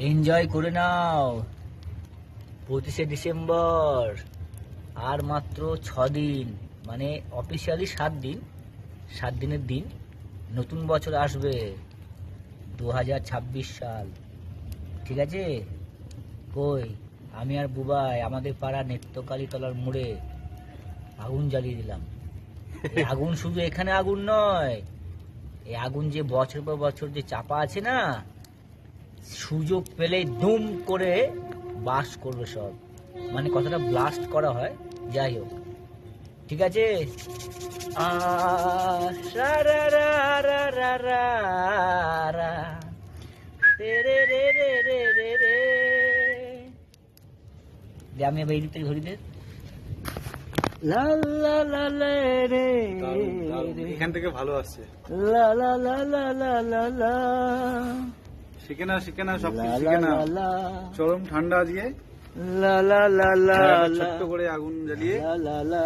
Enjoy করে নাও। 25শে December আর মাত্র 6 দিন, মানে অফিসিয়ালি 7 দিন, 7 দিনের দিন নতুন বছর আসবে, 2026 সাল। ঠিক আছে? কই আমি আর বুবাই আমাদের পাড়া নেত্রকালী তলার মোড়ে আগুন জ্বালিয়ে দিলাম। এই আগুন শুধু এখানে আগুন নয়, এই আগুন যে বছর পর বছর যে চাপা আছে না, সুযোগ পেলেই দুম করে বাস করবে সব, মানে কথাটা ব্লাস্ট করা হয়। যাই হোক, ঠিক আছে। রা রা রা রা রা রা রা, রে রে রে রে রে রে রে। দে, আমি এবার এই দিক থেকে ধরি দে। লা লা লা লা রে রে। এখান থেকে ভালো আসছে। লা লা লা লা লা লা লা। শিখে না সব লা কিছু লা শিখে না। লা লা। চরম ঠান্ডা আজকে। লা লা লা লা লা। ছোট্ট করে আগুন জ্বালিয়ে লা লা লা।